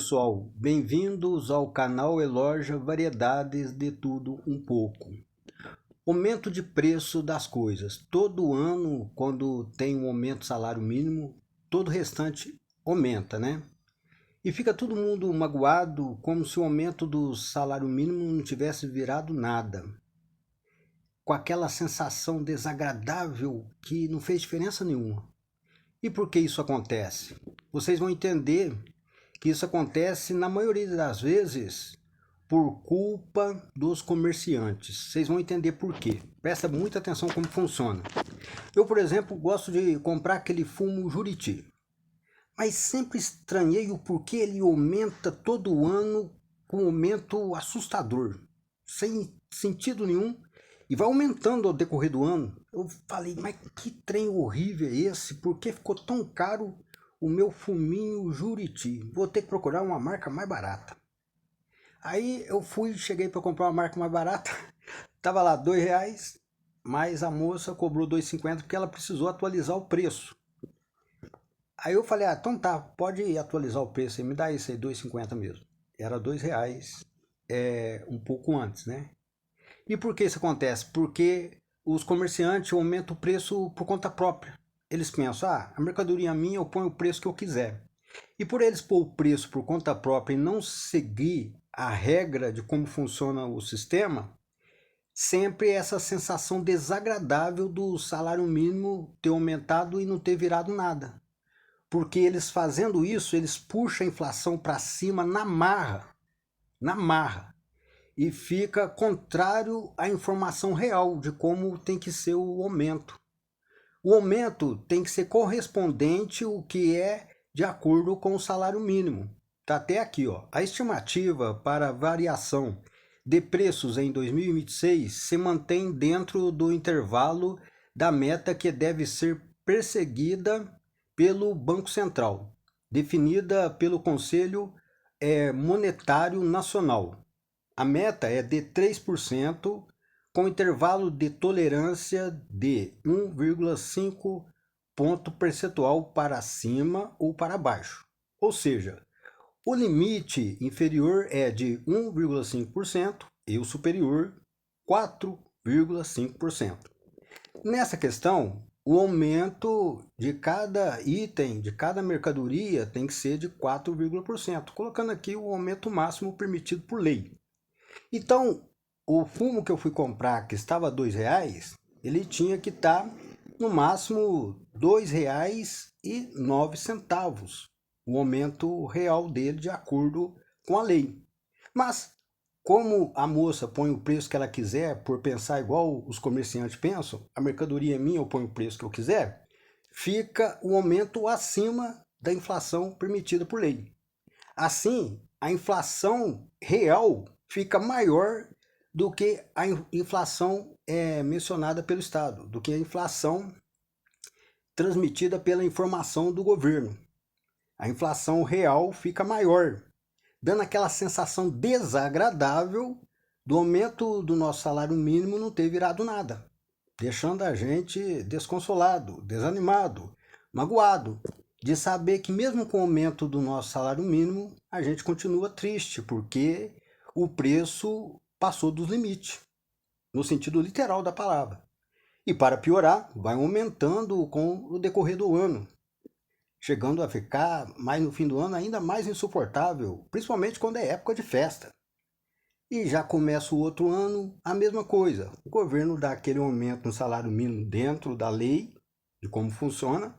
pessoal, bem-vindos ao canal Eloja Variedades de Tudo Um Pouco. Aumento de preço das coisas. Todo ano, quando tem um aumento do salário mínimo, todo o restante aumenta, né? E fica todo mundo magoado, como se o aumento do salário mínimo não tivesse virado nada. Com aquela sensação desagradável que não fez diferença nenhuma. E por que isso acontece? Vocês vão entender que isso acontece na maioria das vezes por culpa dos comerciantes. Vocês vão entender por quê. Presta muita atenção como funciona. Eu, por exemplo, gosto de comprar aquele fumo Juriti, mas sempre estranhei o porquê ele aumenta todo ano com um aumento assustador, sem sentido nenhum, e vai aumentando ao decorrer do ano. Eu falei, mas que trem horrível é esse? Por que ficou tão caro o meu fuminho Juriti? Vou ter que procurar uma marca mais barata. Aí eu cheguei para comprar uma marca mais barata, tava lá R$2, mas a moça cobrou R$2,50 porque ela precisou atualizar o preço. Aí eu falei, então tá, pode atualizar o preço aí, me dá isso aí, R$2,50 mesmo. Era R$2, um pouco antes, né? E por que isso acontece? Porque os comerciantes aumentam o preço por conta própria. Eles pensam, a mercadoria é minha, eu ponho o preço que eu quiser. E por eles pôr o preço por conta própria e não seguir a regra de como funciona o sistema, sempre essa sensação desagradável do salário mínimo ter aumentado e não ter virado nada. Porque eles fazendo isso, eles puxam a inflação para cima na marra. E fica contrário à informação real de como tem que ser o aumento. O aumento tem que ser correspondente ao que é de acordo com o salário mínimo. Está até aqui, ó. A estimativa para variação de preços em 2026 se mantém dentro do intervalo da meta que deve ser perseguida pelo Banco Central, definida pelo Conselho Monetário Nacional. A meta é de 3%, com intervalo de tolerância de 1,5 ponto percentual para cima ou para baixo. Ou seja, o limite inferior é de 1,5% e o superior 4,5%. Nessa questão, o aumento de cada item, de cada mercadoria, tem que ser de 4,%, colocando aqui o aumento máximo permitido por lei. Então, o fumo que eu fui comprar, que estava R$2, ele tinha que estar no máximo R$2,09, o aumento real dele de acordo com a lei. Mas, como a moça põe o preço que ela quiser, por pensar igual os comerciantes pensam, a mercadoria é minha, eu ponho o preço que eu quiser, fica o aumento acima da inflação permitida por lei. Assim, a inflação real fica maior do que a inflação mencionada pelo Estado, do que a inflação transmitida pela informação do governo. A inflação real fica maior, dando aquela sensação desagradável do aumento do nosso salário mínimo não ter virado nada, deixando a gente desconsolado, desanimado, magoado, de saber que mesmo com o aumento do nosso salário mínimo, a gente continua triste, porque o preço passou dos limites, no sentido literal da palavra. E para piorar, vai aumentando com o decorrer do ano, chegando a ficar, mais no fim do ano, ainda mais insuportável, principalmente quando é época de festa. E já começa o outro ano, a mesma coisa. O governo dá aquele aumento no salário mínimo dentro da lei, de como funciona,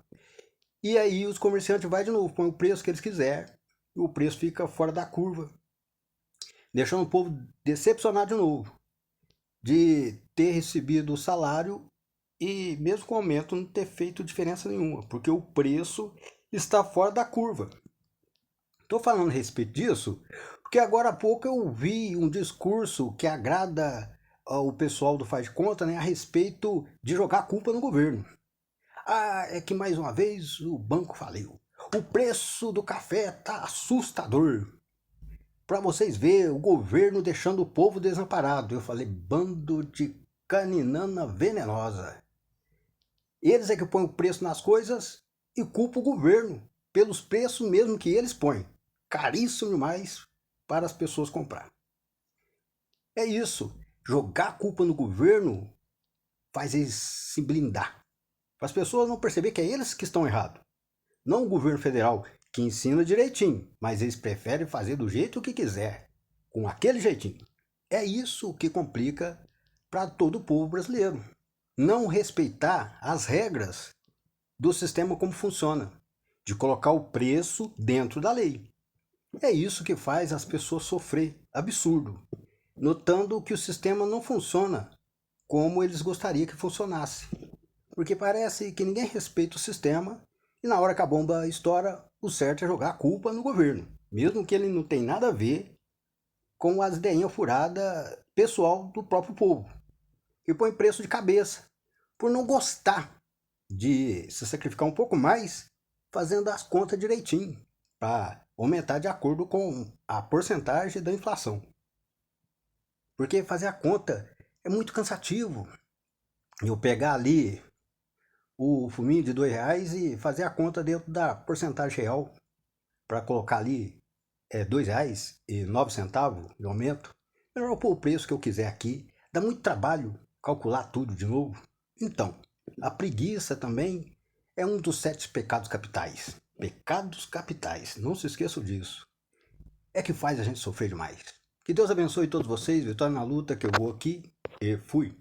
e aí os comerciantes vão de novo, põem o preço que eles quiserem, e o preço fica fora da curva, deixando o povo decepcionado de novo, de ter recebido o salário e mesmo com o aumento não ter feito diferença nenhuma, porque o preço está fora da curva. Estou falando a respeito disso porque agora há pouco eu vi um discurso que agrada o pessoal do Faz de Conta, né, a respeito de jogar a culpa no governo. É que mais uma vez o banco faliu. O preço do café está assustador. Para vocês verem, o governo deixando o povo desamparado. Eu falei, bando de caninana venenosa. Eles é que põem o preço nas coisas e culpam o governo pelos preços mesmo que eles põem. caríssimo demais para as pessoas comprar. É isso. Jogar a culpa no governo faz eles se blindar. Para as pessoas não perceber que é eles que estão errados. Não o governo federal, que ensina direitinho, mas eles preferem fazer do jeito que quiser, com aquele jeitinho. É isso que complica para todo o povo brasileiro. Não respeitar as regras do sistema como funciona, de colocar o preço dentro da lei. É isso que faz as pessoas sofrer absurdo, notando que o sistema não funciona como eles gostariam que funcionasse. Porque parece que ninguém respeita o sistema e na hora que a bomba estoura, o certo é jogar a culpa no governo, mesmo que ele não tenha nada a ver com as ideinhas furadas pessoal do próprio povo. E põe preço de cabeça por não gostar de se sacrificar um pouco mais fazendo as contas direitinho para aumentar de acordo com a porcentagem da inflação. Porque fazer a conta é muito cansativo. Eu pegar ali o fuminho de R$ 2 e fazer a conta dentro da porcentagem real para colocar ali R$ 2,09 de aumento. Melhor eu pôr o preço que eu quiser aqui. Dá muito trabalho calcular tudo de novo. Então, a preguiça também é um dos 7 pecados capitais. Pecados capitais, não se esqueçam disso. É que faz a gente sofrer demais. Que Deus abençoe todos vocês, vitória na luta, que eu vou aqui e fui.